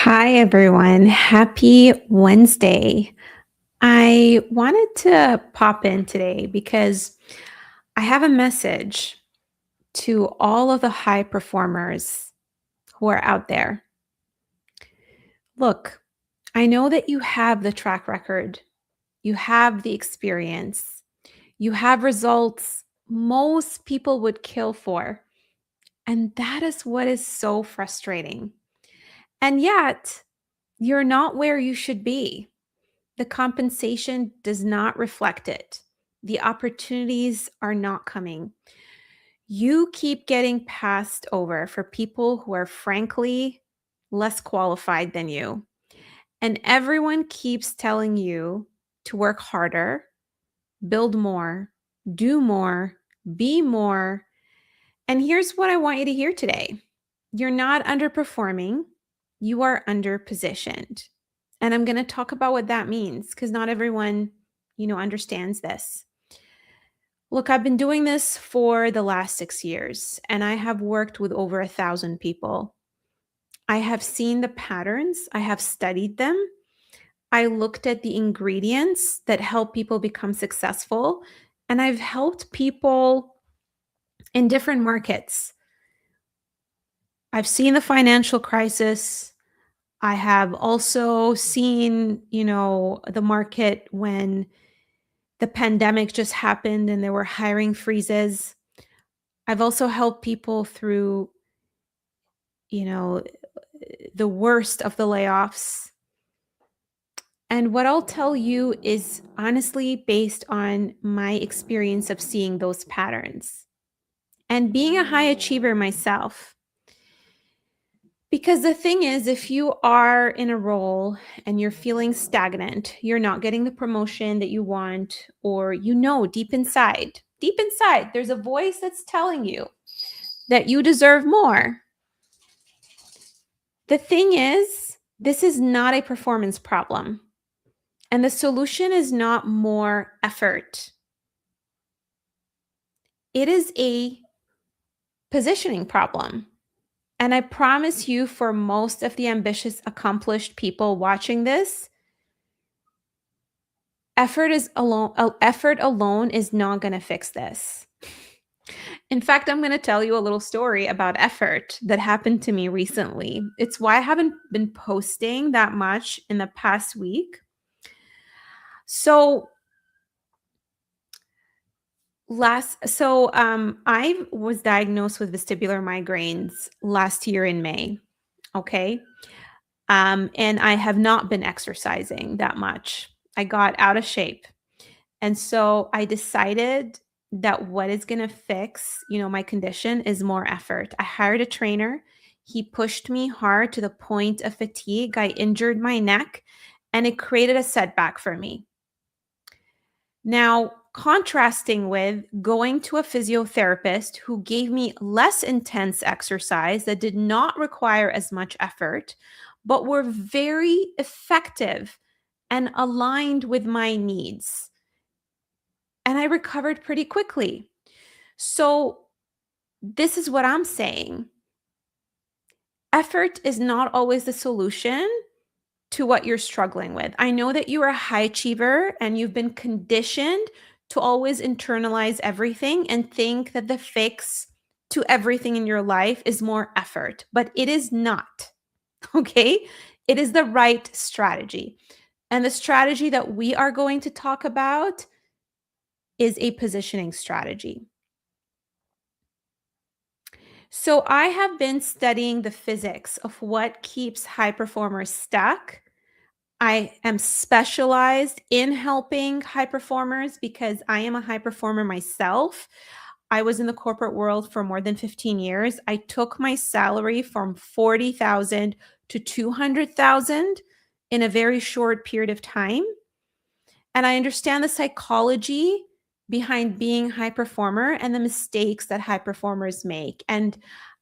Hi, everyone. Happy Wednesday. I wanted to pop in today because I have a message to all of the high performers who are out there. Look, I know that you have the track record, you have the experience, you have results most people would kill for. And that is what is so frustrating. And yet, you're not where you should be. The compensation does not reflect it. The opportunities are not coming. You keep getting passed over for people who are frankly less qualified than you. And everyone keeps telling you to work harder, build more, do more, be more. And here's what I want you to hear today: you're not underperforming, you are underpositioned. And I'm going to talk about what that means because not everyone, understands this. Look, I've been doing this for the last 6 years and I have worked with over 1,000 people. I have seen the patterns, I have studied them. I looked at the ingredients that help people become successful, and I've helped people in different markets. I've seen the financial crisis. I have also seen, the market when the pandemic just happened and there were hiring freezes. I've also helped people through, you know, the worst of the layoffs. And what I'll tell you is honestly based on my experience of seeing those patterns and being a high achiever myself. Because the thing is, if you are in a role and you're feeling stagnant, you're not getting the promotion that you want, or deep inside, there's a voice that's telling you that you deserve more. The thing is, this is not a performance problem. And the solution is not more effort. It is a positioning problem. And I promise you, for most of the ambitious, accomplished people watching this, effort alone is not going to fix this. In fact, I'm going to tell you a little story about effort that happened to me recently. It's why I haven't been posting that much in the past week. So I was diagnosed with vestibular migraines last year in May. Okay. And I have not been exercising that much. I got out of shape. And so I decided that what is going to fix, my condition is more effort. I hired a trainer. He pushed me hard to the point of fatigue. I injured my neck and it created a setback for me. Now, contrasting with going to a physiotherapist who gave me less intense exercise that did not require as much effort, but were very effective and aligned with my needs. And I recovered pretty quickly. So, this is what I'm saying. Effort is not always the solution to what you're struggling with. I know that you're a high achiever and you've been conditioned to always internalize everything and think that the fix to everything in your life is more effort, but it is not. Okay? It is the right strategy. And the strategy that we are going to talk about is a positioning strategy. So I have been studying the physics of what keeps high performers stuck. I am specialized in helping high performers because I am a high performer myself. I was in the corporate world for more than 15 years. I took my salary from 40,000 to 200,000 in a very short period of time. And I understand the psychology behind being a high performer and the mistakes that high performers make. And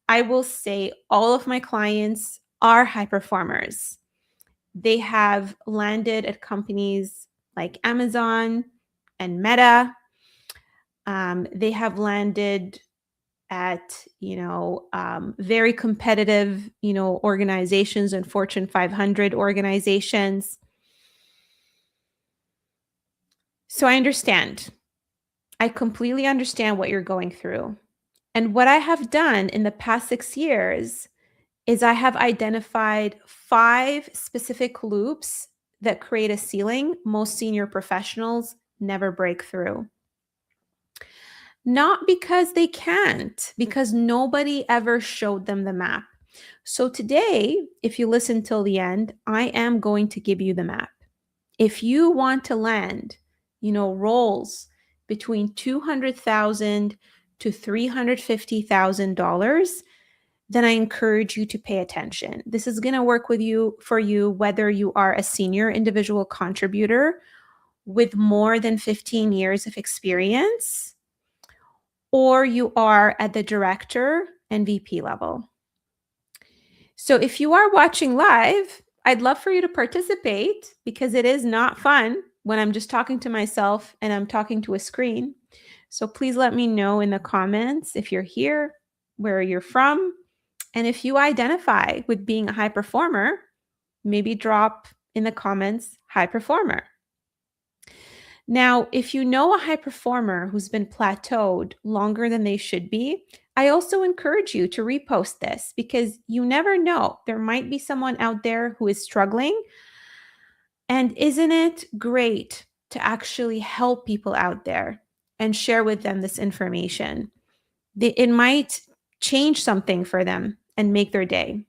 I will say all of my clients are high performers. They have landed at companies like Amazon and Meta. They have landed at, very competitive, organizations and Fortune 500 organizations. So I understand. I completely understand what you're going through. And what I have done in the past 6 years is I have identified 5 specific loops that create a ceiling most senior professionals never break through. Not because they can't, because nobody ever showed them the map. So today, if you listen till the end, I am going to give you the map. If you want to land, roles between $200,000 to $350,000, then I encourage you to pay attention. This is going to work with you for you whether you are a senior individual contributor with more than 15 years of experience, or you are at the director and VP level. So if you are watching live, I'd love for you to participate because it is not fun when I'm just talking to myself and I'm talking to a screen. So please let me know in the comments if you're here, where you're from, and if you identify with being a high performer, maybe drop in the comments, high performer. Now, if you know a high performer who's been plateaued longer than they should be, I also encourage you to repost this because you never know. There might be someone out there who is struggling. And isn't it great to actually help people out there and share with them this information? It might change something for them and make their day.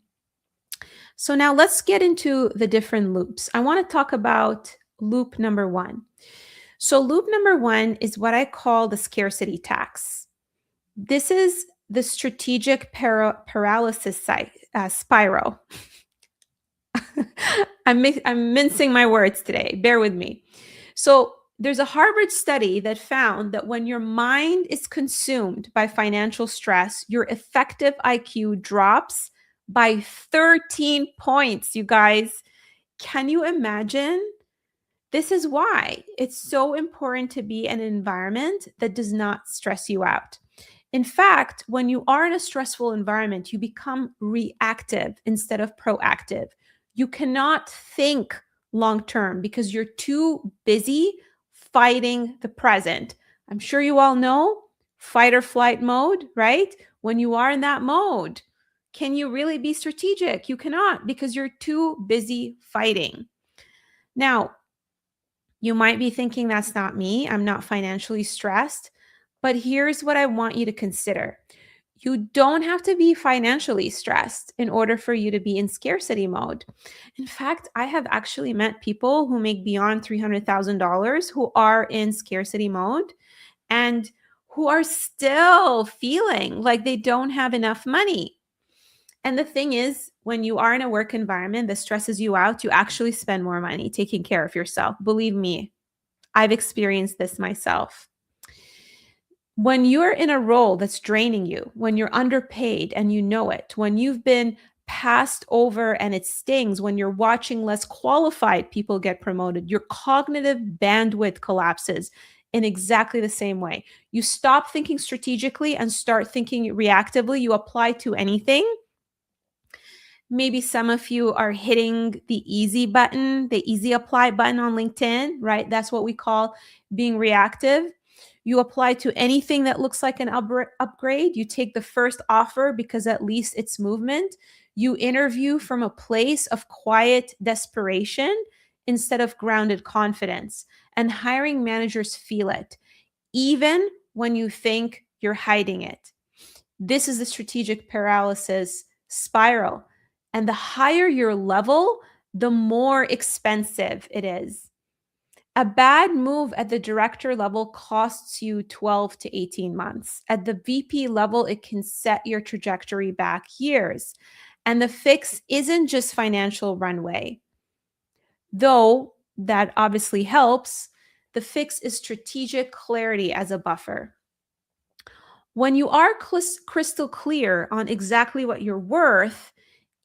So now let's get into the different loops. I want to talk about loop number 1. So loop number 1 is what I call the scarcity tax. This is the strategic paralysis spiral. I'm mincing my words today. Bear with me. So there's a Harvard study that found that when your mind is consumed by financial stress, your effective IQ drops by 13 points, you guys. Can you imagine? This is why it's so important to be in an environment that does not stress you out. In fact, when you are in a stressful environment, you become reactive instead of proactive. You cannot think long term because you're too busy fighting the present. I'm sure you all know fight or flight mode, right? When you are in that mode, can you really be strategic? You cannot because you're too busy fighting. Now, you might be thinking that's not me. I'm not financially stressed. But here's what I want you to consider. You don't have to be financially stressed in order for you to be in scarcity mode. In fact, I have actually met people who make beyond $300,000 who are in scarcity mode and who are still feeling like they don't have enough money. And the thing is, when you are in a work environment that stresses you out, you actually spend more money taking care of yourself. Believe me, I've experienced this myself. When you're in a role that's draining you, when you're underpaid and you know it, when you've been passed over and it stings, when you're watching less qualified people get promoted, your cognitive bandwidth collapses in exactly the same way. You stop thinking strategically and start thinking reactively. You apply to anything. Maybe some of you are hitting the easy button, the easy apply button on LinkedIn, right? That's what we call being reactive. You apply to anything that looks like an upgrade. You take the first offer because at least it's movement. You interview from a place of quiet desperation instead of grounded confidence. And hiring managers feel it, even when you think you're hiding it. This is the strategic paralysis spiral. And the higher your level, the more expensive it is. A bad move at the director level costs you 12 to 18 months. At the VP level, it can set your trajectory back years. And the fix isn't just financial runway, though that obviously helps. The fix is strategic clarity as a buffer. When you are crystal clear on exactly what you're worth,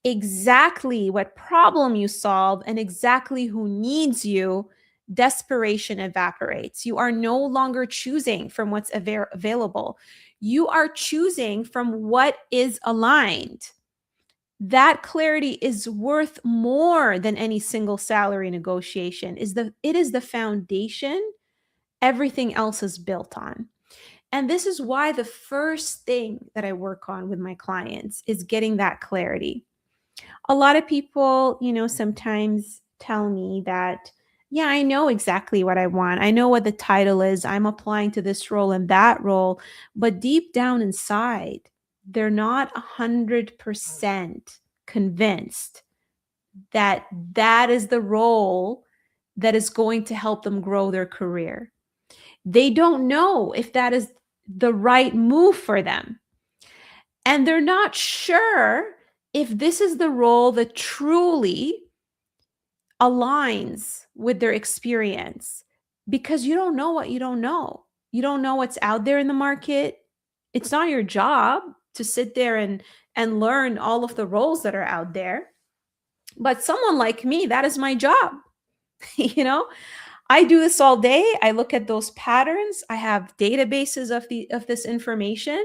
exactly what problem you solve, and exactly who needs you, desperation evaporates. You are no longer choosing from what's available. You are choosing from what is aligned. That clarity is worth more than any single salary negotiation. It is the foundation everything else is built on. And this is why the first thing that I work on with my clients is getting that clarity. A lot of people, sometimes tell me that, yeah, I know exactly what I want. I know what the title is. I'm applying to this role and that role. But deep down inside, they're not 100% convinced that that is the role that is going to help them grow their career. They don't know if that is the right move for them. And they're not sure if this is the role that truly aligns with their experience, because you don't know what you don't know. You don't know what's out there in the market. It's not your job to sit there and learn all of the roles that are out there. But someone like me, that is my job. you know, I do this all day. I look at those patterns. I have databases of this information,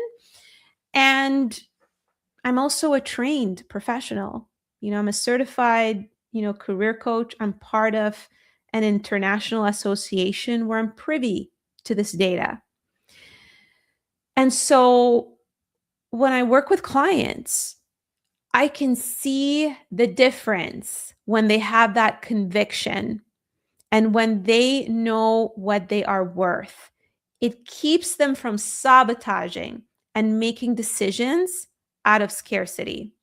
and I'm also a trained professional. I'm a certified, career coach. I'm part of an international association where I'm privy to this data. And so when I work with clients, I can see the difference when they have that conviction and when they know what they are worth. It keeps them from sabotaging and making decisions out of scarcity.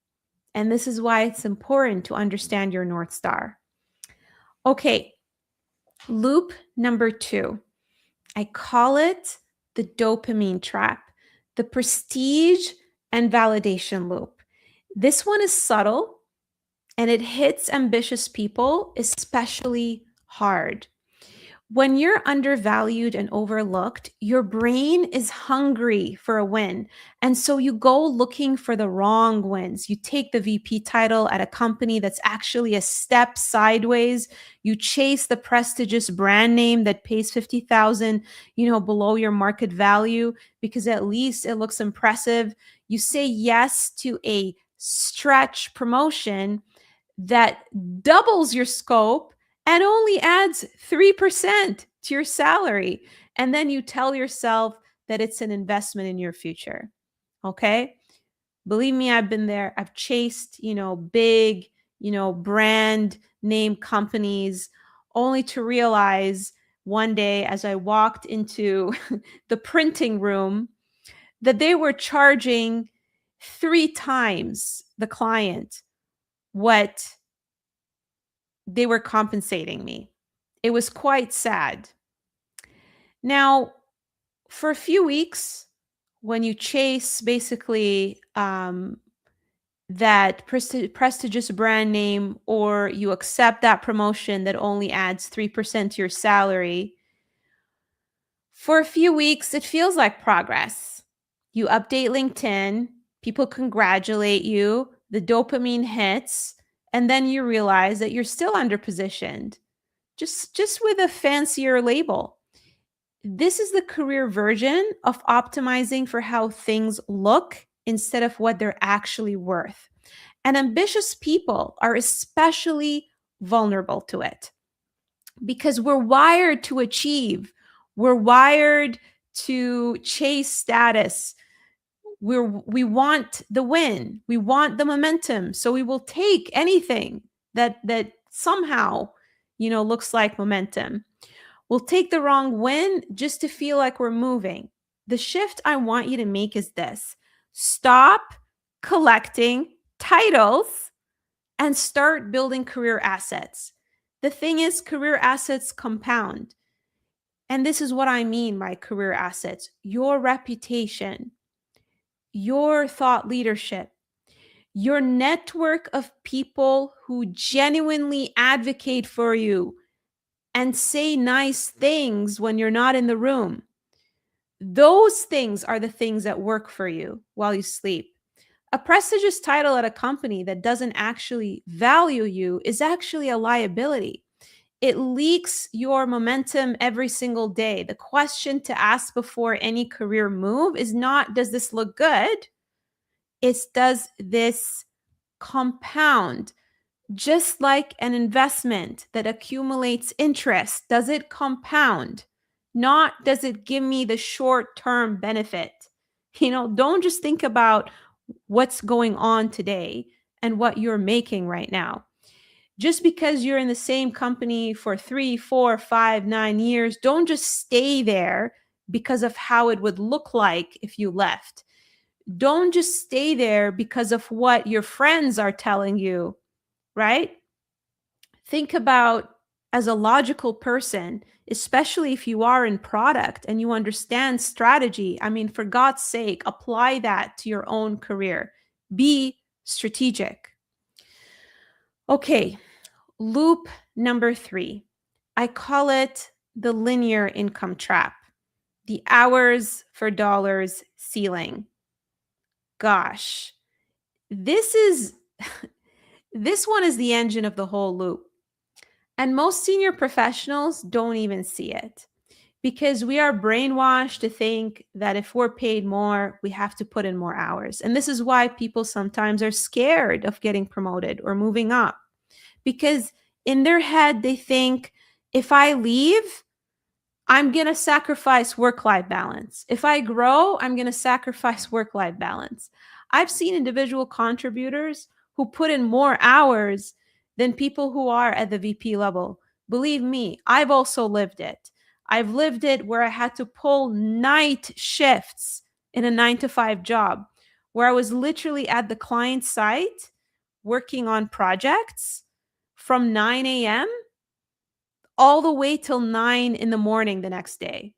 And this is why it's important to understand your North Star. Okay, loop number 2. I call it the dopamine trap, the prestige and validation loop. This one is subtle and it hits ambitious people especially hard. When you're undervalued and overlooked, your brain is hungry for a win. And so you go looking for the wrong wins. You take the VP title at a company that's actually a step sideways. You chase the prestigious brand name that pays 50,000, below your market value because at least it looks impressive. You say yes to a stretch promotion that doubles your scope and only adds 3% to your salary. And then you tell yourself that it's an investment in your future. Okay. Believe me, I've been there. I've chased, big, brand name companies only to realize one day as I walked into the printing room that they were charging 3 times the client what they were compensating me. It was quite sad. Now, for a few weeks, when you chase basically that prestigious brand name, or you accept that promotion that only adds 3% to your salary, for a few weeks, it feels like progress. You update LinkedIn, people congratulate you, the dopamine hits, and then you realize that you're still underpositioned, just with a fancier label. This is the career version of optimizing for how things look instead of what they're actually worth. And ambitious people are especially vulnerable to it because we're wired to achieve. We're wired to chase status. We want the win. We want the momentum. So we will take anything that somehow, looks like momentum. We'll take the wrong win just to feel like we're moving. The shift I want you to make is this: stop collecting titles and start building career assets. The thing is, career assets compound. And this is what I mean by career assets: your reputation, your thought leadership, your network of people who genuinely advocate for you and say nice things when you're not in the room. Those things are the things that work for you while you sleep. A prestigious title at a company that doesn't actually value you is actually a liability. It leaks your momentum every single day. The question to ask before any career move is not, does this look good? It's, does this compound? Just like an investment that accumulates interest, does it compound? Not, does it give me the short-term benefit? Don't just think about what's going on today and what you're making right now. Just because you're in the same company for 3, 4, 5, 9 years, don't just stay there because of how it would look like if you left. Don't just stay there because of what your friends are telling you, right? Think about, as a logical person, especially if you are in product and you understand strategy. I mean, for God's sake, apply that to your own career. Be strategic. Okay, loop number 3. I call it the linear income trap, the hours for dollars ceiling. Gosh, this is this one is the engine of the whole loop. And most senior professionals don't even see it because we are brainwashed to think that if we're paid more, we have to put in more hours. And this is why people sometimes are scared of getting promoted or moving up, because in their head, they think, if I leave, I'm going to sacrifice work-life balance. If I grow, I'm going to sacrifice work-life balance. I've seen individual contributors who put in more hours than people who are at the VP level. Believe me, I've also lived it. I've lived it where I had to pull night shifts in a 9 to 5 job, where I was literally at the client site working on projects from 9 a.m. all the way till 9 in the morning the next day.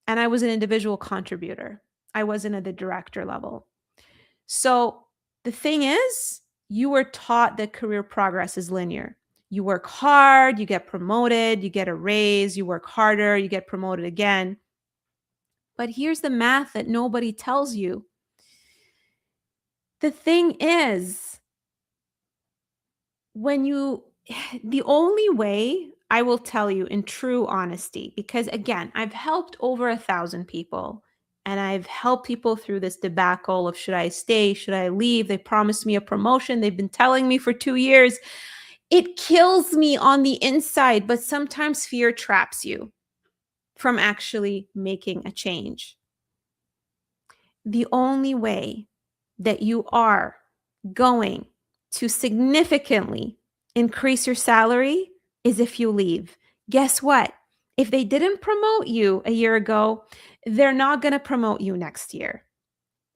And I was an individual contributor. I wasn't at the director level. So the thing is, you were taught that career progress is linear. You work hard, you get promoted, you get a raise, you work harder, you get promoted again. But here's the math that nobody tells you. The thing is, the only way, I will tell you in true honesty, because again, I've helped over 1,000 people and I've helped people through this debacle of, should I stay? Should I leave? They promised me a promotion. They've been telling me for 2 years. It kills me on the inside, but sometimes fear traps you from actually making a change. The only way that you are going to significantly increase your salary is if you leave. Guess what? If they didn't promote you a year ago, they're not going to promote you next year.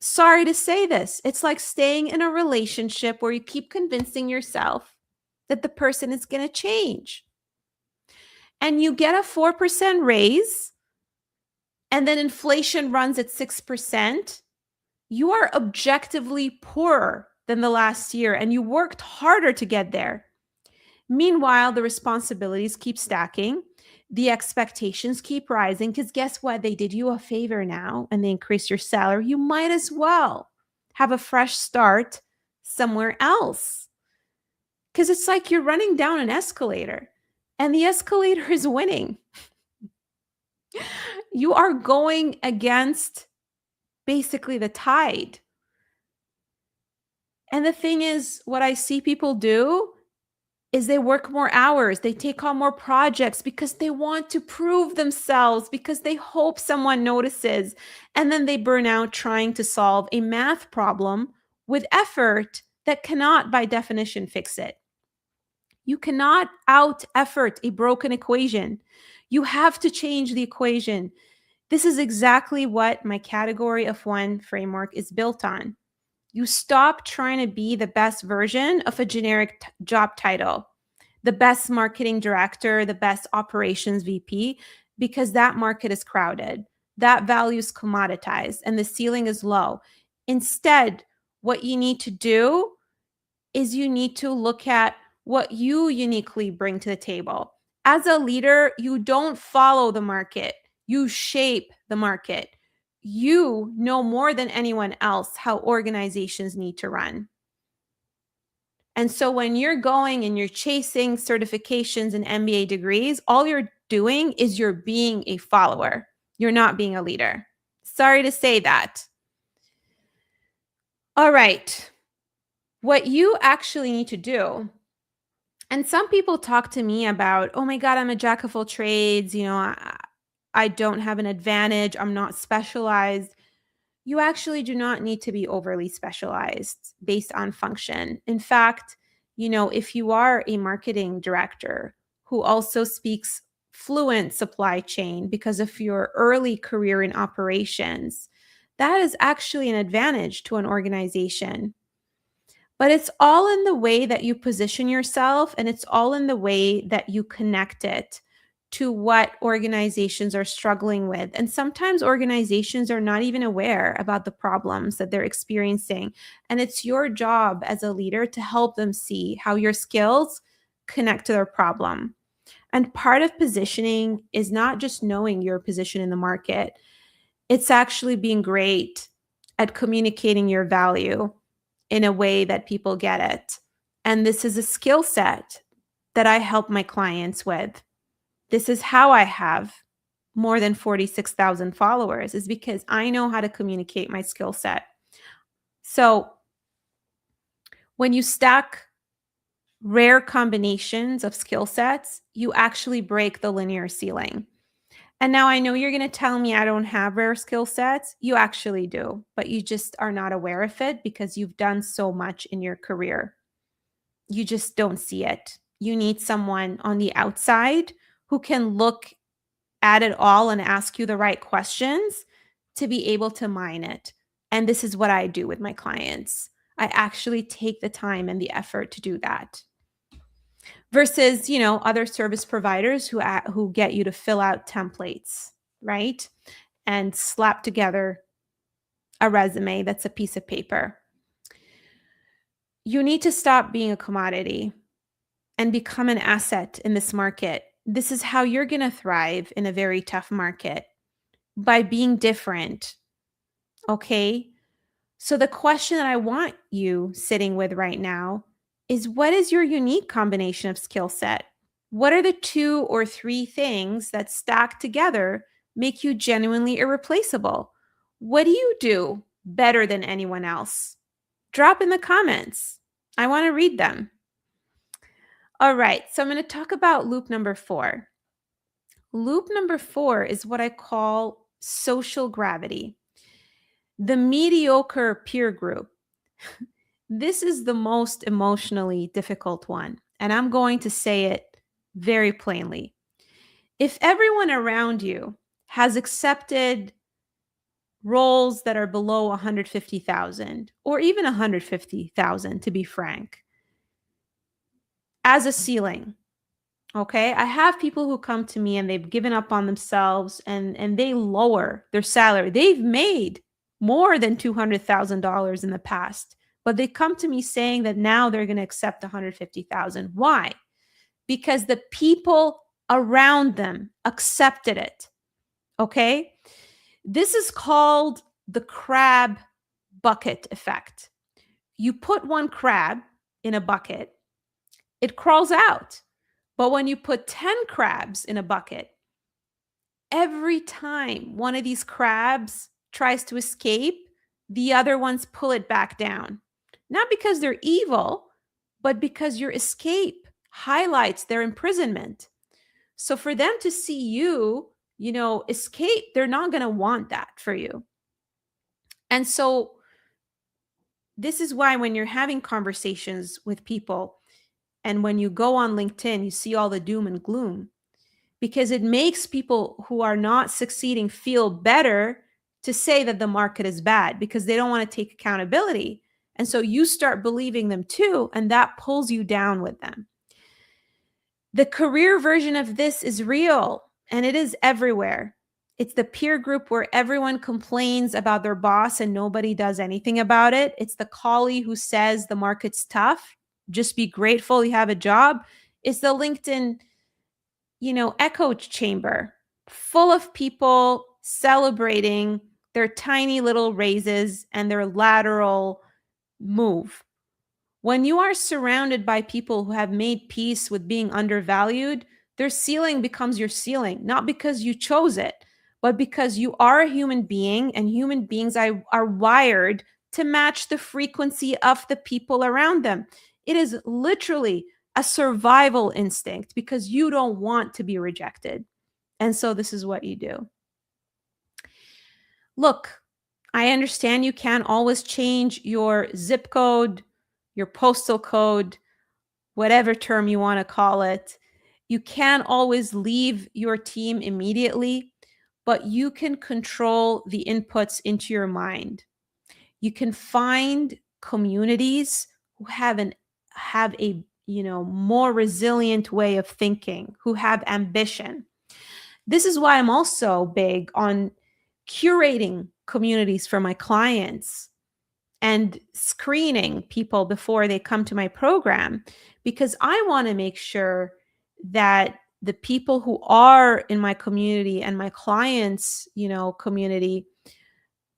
Sorry to say this. It's like staying in a relationship where you keep convincing yourself that the person is going to change. And you get a 4% raise, and then inflation runs at 6%. You are objectively poorer than the last year, and you worked harder to get there. Meanwhile, the responsibilities keep stacking. The expectations keep rising, because guess what? They did you a favor now and they increased your salary. You might as well have a fresh start somewhere else, because it's like you're running down an escalator and the escalator is winning. You are going against basically the tide. And the thing is, what I see people do is they work more hours, they take on more projects because they want to prove themselves, because they hope someone notices, and then they burn out trying to solve a math problem with effort that cannot, by definition, fix it. You cannot out-effort a broken equation. You have to change the equation. This is exactly what my category of one framework is built on. You stop trying to be the best version of a generic job title, the best marketing director, the best operations VP, because that market is crowded. That value is commoditized and the ceiling is low. Instead, what you need to do is you need to look at what you uniquely bring to the table. As a leader, you don't follow the market, you shape the market. You know more than anyone else how organizations need to run. And so when you're going and you're chasing certifications and MBA degrees, all you're doing is you're being a follower. You're not being a leader. Sorry to say that. All right. What you actually need to do, and some people talk to me about, oh my God, I'm a jack of all trades. I don't have an advantage. I'm not specialized. You actually do not need to be overly specialized based on function. In fact, if you are a marketing director who also speaks fluent supply chain because of your early career in operations, that is actually an advantage to an organization. But it's all in the way that you position yourself, and it's all in the way that you connect it to what organizations are struggling with. And sometimes organizations are not even aware about the problems that they're experiencing. And it's your job as a leader to help them see how your skills connect to their problem. And part of positioning is not just knowing your position in the market, it's actually being great at communicating your value in a way that people get it. And this is a skill set that I help my clients with. This is how I have more than 46,000 followers, is because I know how to communicate my skill set. So when you stack rare combinations of skill sets, you actually break the linear ceiling. And now I know you're going to tell me I don't have rare skill sets. You actually do, but you just are not aware of it because you've done so much in your career. You just don't see it. You need someone on the outside who can look at it all and ask you the right questions to be able to mine it. And this is what I do with my clients. I actually take the time and the effort to do that. Versus, other service providers who get you to fill out templates, right? And slap together a resume that's a piece of paper. You need to stop being a commodity and become an asset in this market. This is how you're going to thrive in a very tough market, by being different. Okay. So the question that I want you sitting with right now is, what is your unique combination of skill set? What are the 2 or 3 things that stacked together make you genuinely irreplaceable? What do you do better than anyone else? Drop in the comments. I want to read them. All right, so I'm going to talk about loop number 4. Loop number 4 is what I call social gravity. The mediocre peer group. This is the most emotionally difficult one, and I'm going to say it very plainly. If everyone around you has accepted roles that are below 150,000 or even 150,000, to be frank, as a ceiling, okay? I have people who come to me and they've given up on themselves and they lower their salary. They've made more than $200,000 in the past, but they come to me saying that now they're going to accept 150,000. Why? Because the people around them accepted it. Okay? This is called the crab bucket effect. You put one crab in a bucket, it crawls out. But when you put 10 crabs in a bucket, every time one of these crabs tries to escape, the other ones pull it back down. Not because they're evil, but because your escape highlights their imprisonment. So for them to see you, escape, they're not going to want that for you. And so this is why when you're having conversations with people and when you go on LinkedIn, you see all the doom and gloom, because it makes people who are not succeeding feel better to say that the market is bad because they don't want to take accountability. And so you start believing them too, and that pulls you down with them. The career version of this is real, and it is everywhere. It's the peer group where everyone complains about their boss and nobody does anything about it. It's the colleague who says the market's tough, just be grateful you have a job. It's the LinkedIn echo chamber full of people celebrating their tiny little raises and their lateral move. When you are surrounded by people who have made peace with being undervalued, their ceiling becomes your ceiling, not because you chose it, but because you are a human being, and human beings are wired to match the frequency of the people around them. It is literally a survival instinct because you don't want to be rejected. And so this is what you do. Look, I understand you can't always change your zip code, your postal code, whatever term you want to call it. You can't always leave your team immediately, but you can control the inputs into your mind. You can find communities who have a more resilient way of thinking, who have ambition. This is why I'm also big on curating communities for my clients and screening people before they come to my program, because I want to make sure that the people who are in my community and my clients, community,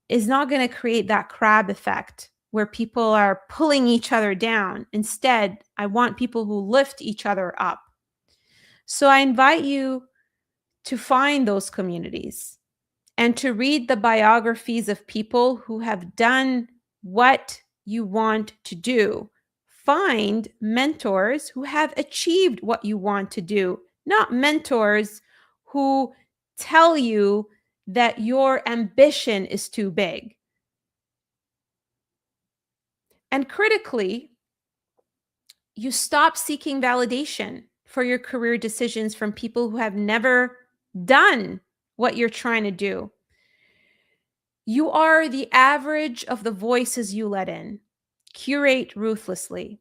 is not going to create that crab effect where people are pulling each other down. Instead, I want people who lift each other up. So I invite you to find those communities and to read the biographies of people who have done what you want to do. Find mentors who have achieved what you want to do, not mentors who tell you that your ambition is too big. And critically, you stop seeking validation for your career decisions from people who have never done what you're trying to do. You are the average of the voices you let in. Curate ruthlessly.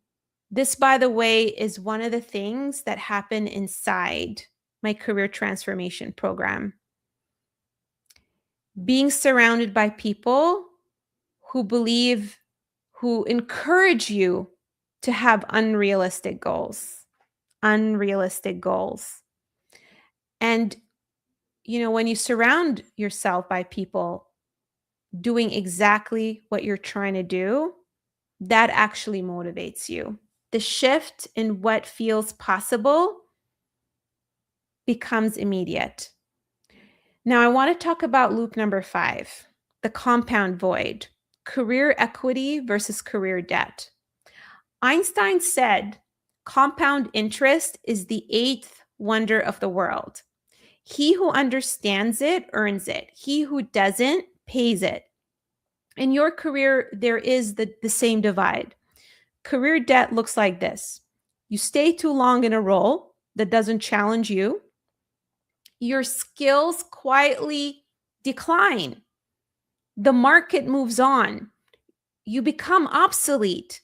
This, by the way, is one of the things that happen inside my career transformation program. Being surrounded by people who encourage you to have unrealistic goals. Unrealistic goals. And, when you surround yourself by people doing exactly what you're trying to do, that actually motivates you. The shift in what feels possible becomes immediate. Now, I want to talk about loop number 5, the compound void, career equity versus career debt. Einstein said, compound interest is the 8th wonder of the world. He who understands it earns it. He who doesn't pays it. In your career, there is the same divide. Career debt looks like this. You stay too long in a role that doesn't challenge you. Your skills quietly decline. The market moves on. You become obsolete.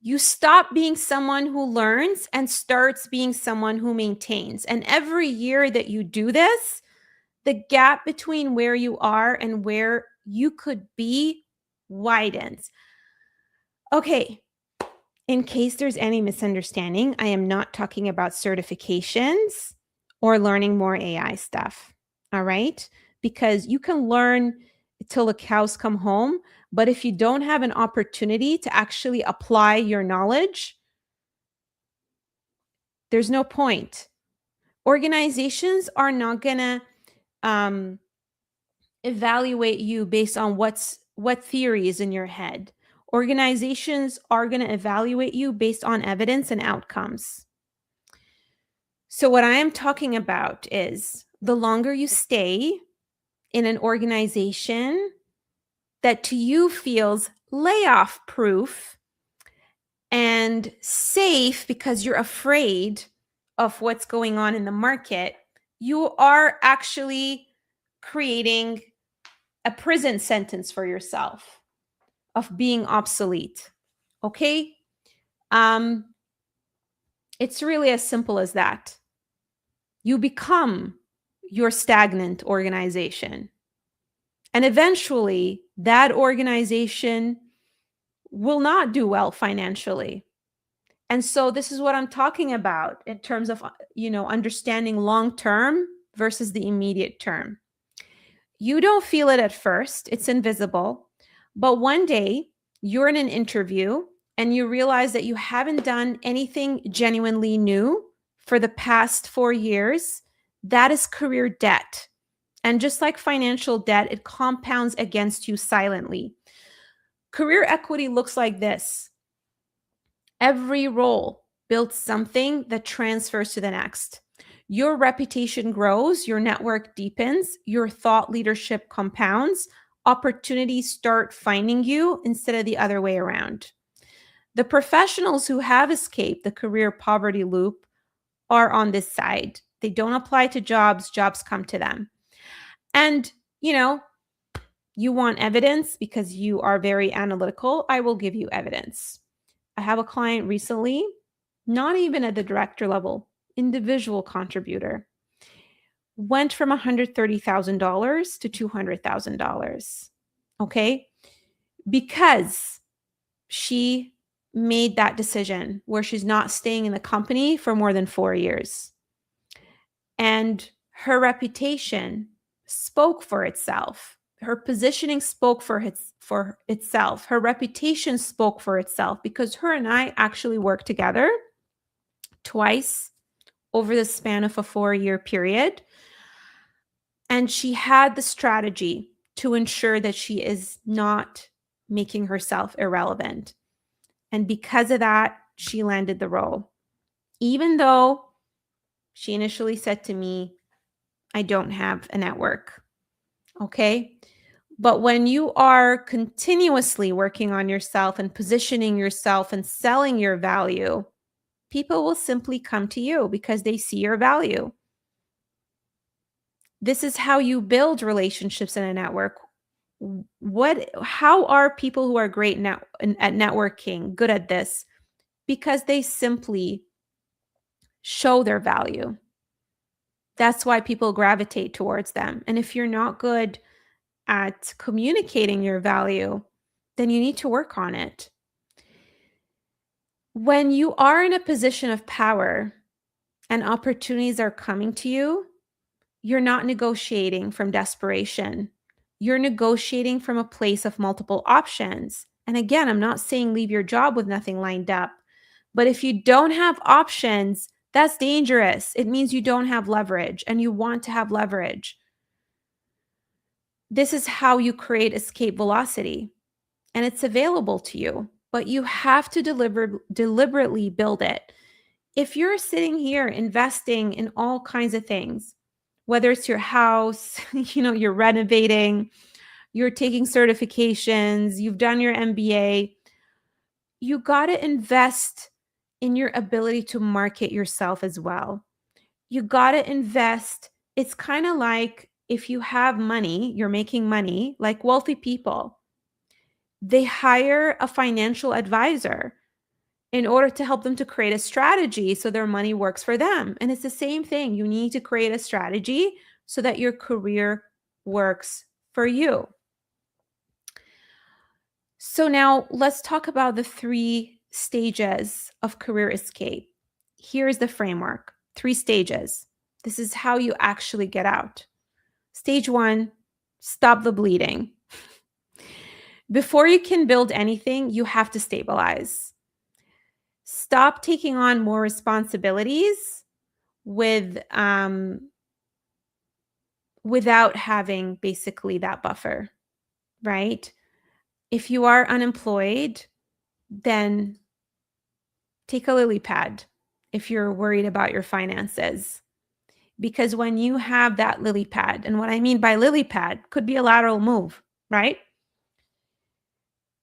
You stop being someone who learns and starts being someone who maintains. And every year that you do this, the gap between where you are and where you could be widens. Okay, in case there's any misunderstanding, I am not talking about certifications or learning more AI stuff. All right? Because you can learn till the cows come home, but if you don't have an opportunity to actually apply your knowledge, there's no point. Organizations are not going to evaluate you based on what theory is in your head. Organizations are going to evaluate you based on evidence and outcomes. So what I am talking about is the longer you stay in an organization that to you feels layoff proof and safe because you're afraid of what's going on in the market, you are actually creating a prison sentence for yourself of being obsolete. Okay? It's really as simple as that. You become your stagnant organization. And eventually, that organization will not do well financially. And so this is what I'm talking about in terms of, understanding long term versus the immediate term. You don't feel it at first, it's invisible. But one day, you're in an interview and you realize that you haven't done anything genuinely new for the past 4 years, that is career debt. And just like financial debt, it compounds against you silently. Career equity looks like this. Every role builds something that transfers to the next. Your reputation grows, your network deepens, your thought leadership compounds, opportunities start finding you instead of the other way around. The professionals who have escaped the career poverty loop are on this side. They don't apply to jobs, jobs come to them. And, you want evidence because you are very analytical. I will give you evidence. I have a client recently, not even at the director level, individual contributor, went from $130,000 to $200,000. Okay. Because she made that decision where she's not staying in the company for more than 4 years. And her reputation spoke for itself. Her positioning spoke for itself. Her reputation spoke for itself because her and I actually worked together twice over the span of a 4-year period. And she had the strategy to ensure that she is not making herself irrelevant. And because of that, she landed the role. Even though she initially said to me, I don't have a network. Okay. But when you are continuously working on yourself and positioning yourself and selling your value, people will simply come to you because they see your value. This is how you build relationships in a network. How are people who are great at networking good at this? Because they simply show their value. That's why people gravitate towards them. And if you're not good at communicating your value, then you need to work on it. When you are in a position of power and opportunities are coming to you, you're not negotiating from desperation. You're negotiating from a place of multiple options. And again, I'm not saying leave your job with nothing lined up, but if you don't have options, that's dangerous. It means you don't have leverage and you want to have leverage. This is how you create escape velocity, and it's available to you, but you have to deliberately build it. If you're sitting here investing in all kinds of things, whether it's your house, you're renovating, you're taking certifications, you've done your MBA, you got to invest in your ability to market yourself as well. You got to invest. It's kind of like if you have money, you're making money, like wealthy people, they hire a financial advisor in order to help them to create a strategy so their money works for them. And it's the same thing. You need to create a strategy so that your career works for you. So now let's talk about the 3 stages of career escape. Here's the framework. 3 stages. This is how you actually get out. Stage 1, stop the bleeding. Before you can build anything, you have to stabilize. Stop taking on more responsibilities without having basically that buffer, right? If you are unemployed, then take a lily pad if you're worried about your finances. Because when you have that lily pad, and what I mean by lily pad could be a lateral move, right?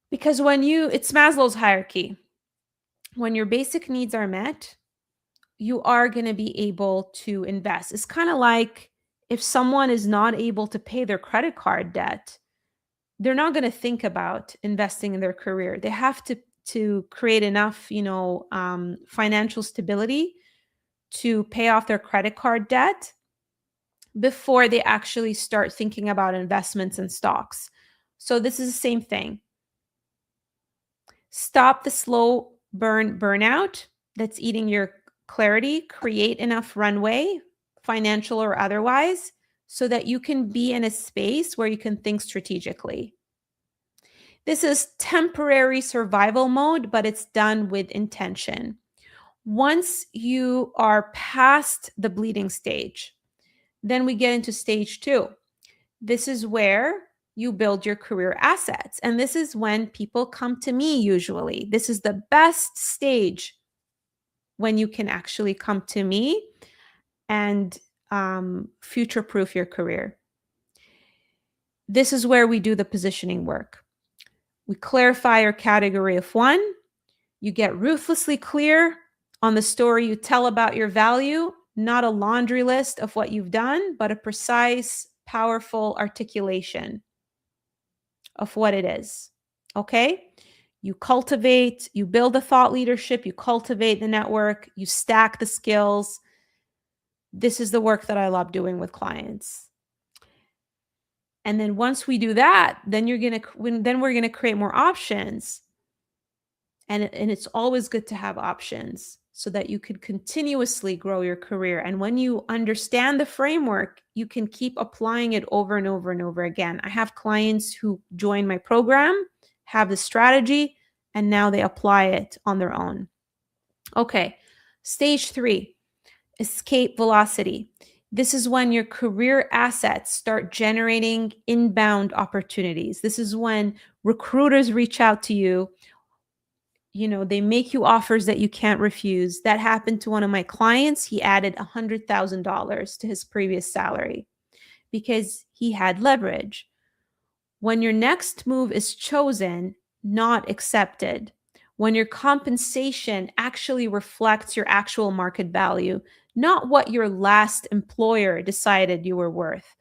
Because it's Maslow's hierarchy. When your basic needs are met, you are going to be able to invest. It's kind of like if someone is not able to pay their credit card debt, they're not going to think about investing in their career. They have to create enough, financial stability to pay off their credit card debt before they actually start thinking about investments and stocks. So this is the same thing. Stop the slow burnout that's eating your clarity. Create enough runway, financial or otherwise, so that you can be in a space where you can think strategically. This is temporary survival mode, but it's done with intention. Once you are past the bleeding stage, then we get into stage 2. This is where you build your career assets. And this is when people come to me usually. This is the best stage when you can actually come to me and future proof your career. This is where we do the positioning work. We clarify your category of one. You get ruthlessly clear on the story you tell about your value, not a laundry list of what you've done, but a precise, powerful articulation of what it is. Okay? You build the thought leadership, you cultivate the network, you stack the skills. This is the work that I love doing with clients. And then once we do that, then we're going to create more options. And it's always good to have options so that you can continuously grow your career. And when you understand the framework, you can keep applying it over and over and over again. I have clients who join my program, have the strategy, and now they apply it on their own. Okay, stage 3, escape velocity. This is when your career assets start generating inbound opportunities. This is when recruiters reach out to you. They make you offers that you can't refuse. That happened to one of my clients. He added $100,000 to his previous salary because he had leverage. When your next move is chosen, not accepted, when your compensation actually reflects your actual market value, not what your last employer decided you were worth.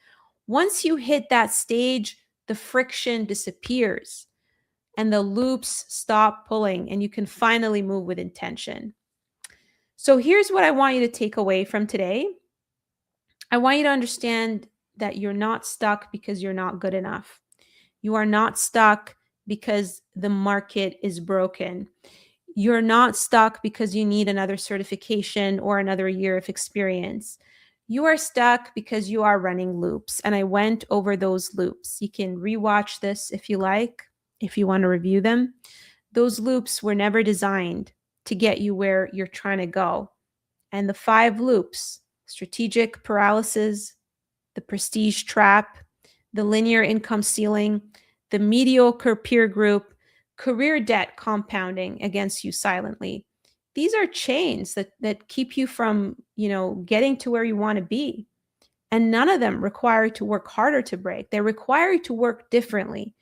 Once you hit that stage, the friction disappears and the loops stop pulling, and you can finally move with intention. So here's what I want you to take away from today. I want you to understand that you're not stuck because you're not good enough. You are not stuck because the market is broken. You're not stuck because you need another certification or another year of experience. You are stuck because you are running loops. And I went over those loops. You can rewatch this if you like, if you want to review them. Those loops were never designed to get you where you're trying to go. And the 5 loops: strategic paralysis, the prestige trap, the linear income ceiling, the mediocre peer group, career debt compounding against you silently. These are chains that keep you from, getting to where you want to be. And none of them require you to work harder to break. They require you to work differently.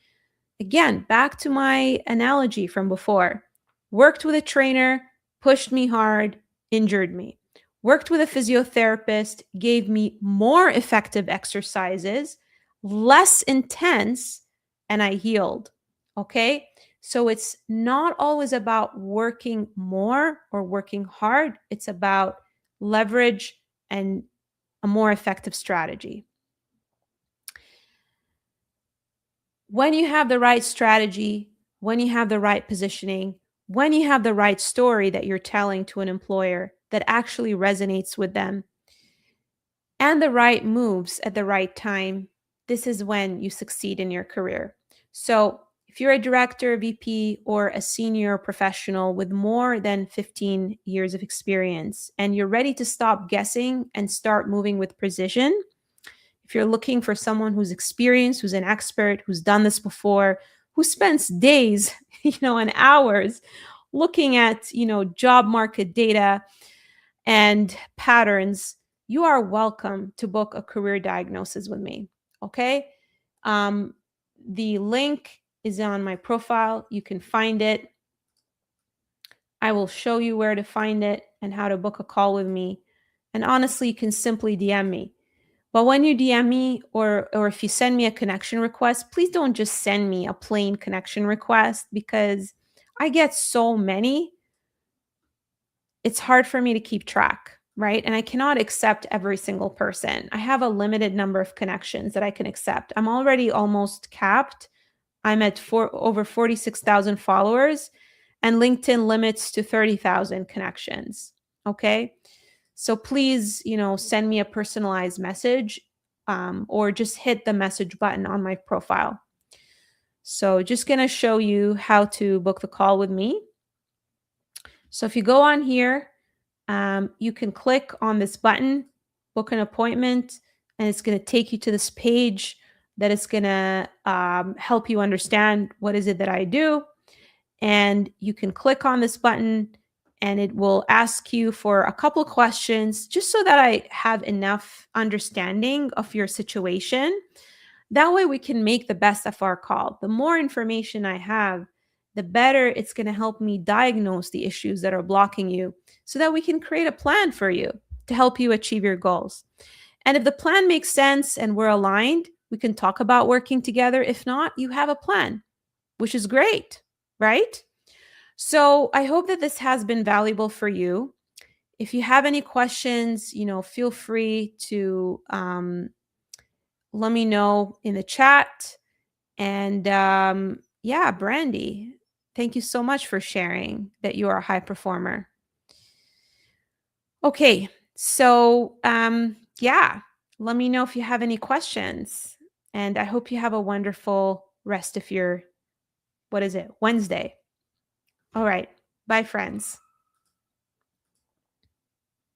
Again, back to my analogy from before. Worked with a trainer, pushed me hard, injured me. Worked with a physiotherapist, gave me more effective exercises, less intense, and I healed. Okay? So it's not always about working more or working hard. It's about leverage and a more effective strategy. When you have the right strategy, when you have the right positioning, when you have the right story that you're telling to an employer that actually resonates with them, and the right moves at the right time, this is when you succeed in your career. So if you're a director, VP, or a senior professional with more than 15 years of experience, and you're ready to stop guessing and start moving with precision, if you're looking for someone who's experienced, who's an expert, who's done this before, who spends days, and hours looking at, job market data and patterns, you are welcome to book a career diagnosis with me. Okay. The link is on my profile. You can find it. I will show you where to find it and how to book a call with me. And honestly, you can simply DM me. But when you DM me or if you send me a connection request, please don't just send me a plain connection request because I get so many. It's hard for me to keep track, right? And I cannot accept every single person. I have a limited number of connections that I can accept. I'm already almost capped. I'm at over 46,000 followers, and LinkedIn limits to 30,000 connections. Okay. So please, send me a personalized message or just hit the message button on my profile. So just going to show you how to book the call with me. So if you go on here, you can click on this button, book an appointment, and it's going to take you to this page that is going to help you understand what is it that I do. And you can click on this button and it will ask you for a couple questions just so that I have enough understanding of your situation. That way we can make the best of our call. The more information I have, the better it's going to help me diagnose the issues that are blocking you so that we can create a plan for you to help you achieve your goals. And if the plan makes sense and we're aligned, we can talk about working together. If not, you have a plan, which is great, right? So I hope that this has been valuable for you. If you have any questions, feel free to let me know in the chat. And yeah, Brandy, thank you so much for sharing that you are a high performer. Okay, so yeah, let me know if you have any questions. And I hope you have a wonderful rest of your, what is it, Wednesday. All right, bye, friends.